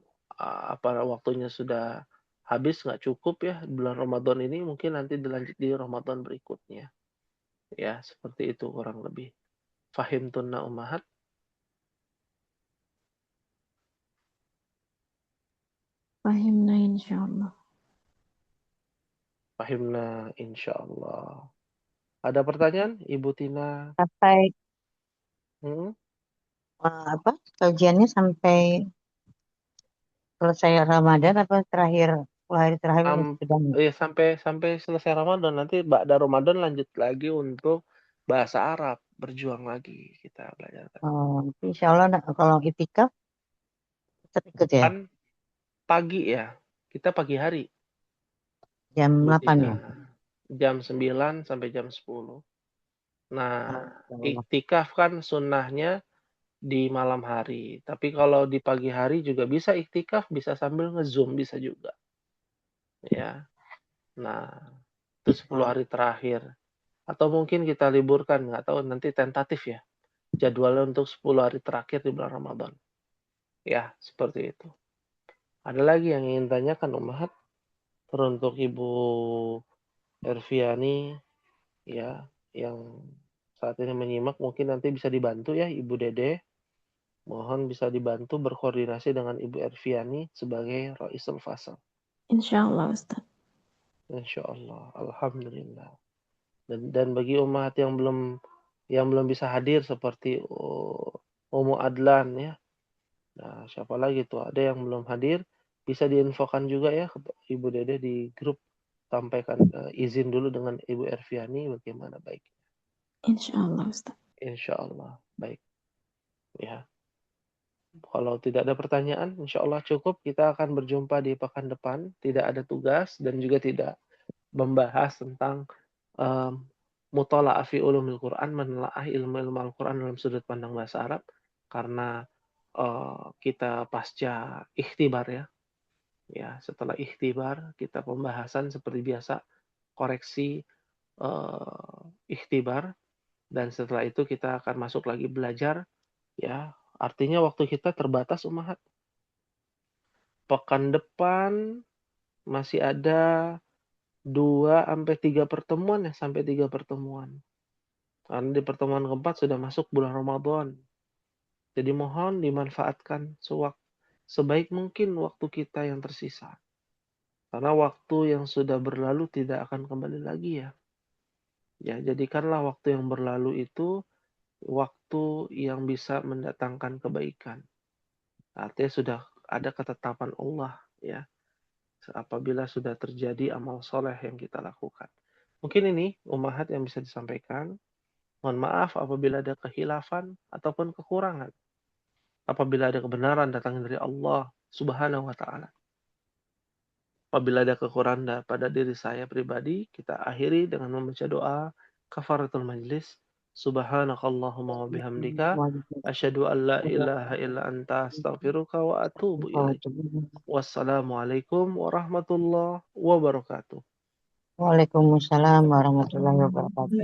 waktunya sudah habis nggak cukup ya bulan Ramadan ini mungkin nanti dilanjut di Ramadan berikutnya. Ya, seperti itu kurang lebih. Fahimtunna ummahat? Fahimna insyaallah. Fahimna insyaallah. Ada pertanyaan Ibu Tina? Sampai Hmm? kajiannya sampai selesai Ramadan apa hari terakhir sedang? Sampai selesai Ramadan nanti ba'da Ramadan lanjut lagi untuk bahasa Arab, berjuang lagi kita belajar. Insya Allah kalau itikaf tetap ikut ya Kan pagi ya, kita pagi hari. jam Ibu 8 ya. Tina. Jam 9 sampai jam 10. Nah, Allah. iktikaf kan sunnahnya di malam hari. Tapi kalau di pagi hari juga bisa iktikaf, bisa sambil nge-zoom, bisa juga. Ya. Nah, itu 10 hari terakhir. Atau mungkin kita liburkan, nggak tahu nanti tentatif ya. Jadwalnya untuk 10 hari terakhir di bulan Ramadan. Ya, seperti itu. Ada lagi yang ingin tanyakan Ummahat? Teruntuk Ibu Erviani ya, yang saat ini menyimak mungkin nanti bisa dibantu ya Ibu Dede. Mohon bisa dibantu berkoordinasi dengan Ibu Erviani sebagai Raisul Fasal. Insyaallah Ustaz. Insyaallah. Alhamdulillah. Dan bagi umat yang belum bisa hadir seperti Umu Adlan ya. Nah, siapa lagi tuh? Ada yang belum hadir, bisa diinfokan juga ya ke Ibu Dede di grup. Sampaikan izin dulu dengan Ibu Erviani bagaimana baik. Insyaallah Ustaz. Insyaallah baik. Ya. Kalau tidak ada pertanyaan, insyaallah cukup. Kita akan berjumpa di pekan depan. Tidak ada tugas dan juga tidak membahas tentang mutola'ah fi ulumil Quran, menelaah ilmu-ilmu Al-Quran dalam sudut pandang bahasa Arab. Karena kita pasca ikhtibar ya. Ya, setelah ikhtibar kita pembahasan seperti biasa koreksi ikhtibar dan setelah itu kita akan masuk lagi belajar ya. Artinya waktu kita terbatas Ummahat. Pekan depan masih ada 2-3 pertemuan ya, sampai 3 pertemuan. Karena di pertemuan keempat sudah masuk bulan Ramadan. Jadi mohon dimanfaatkan sebaik mungkin waktu kita yang tersisa. Karena waktu yang sudah berlalu tidak akan kembali lagi ya. Ya, jadikanlah waktu yang berlalu itu waktu yang bisa mendatangkan kebaikan. Artinya sudah ada ketetapan Allah ya. Apabila sudah terjadi amal soleh yang kita lakukan. Mungkin ini Ummahat yang bisa disampaikan. Mohon maaf apabila ada kehilafan ataupun kekurangan. Apabila ada kebenaran datang dari Allah Subhanahu wa Ta'ala. Apabila ada kekurangan pada diri saya pribadi, kita akhiri dengan membaca doa kafaratul majlis. Subhanakallahumma wa bihamdika asyhadu an la ilaha illa anta astaghfiruka wa atubu ilaik. Wassalamualaikum warahmatullahi wabarakatuh. Waalaikumsalam warahmatullahi wabarakatuh.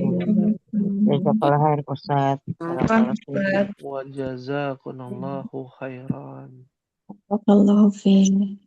Jazakallah khair Ustaz. Wa jazakumullahu khairan. Barakallahu fiik.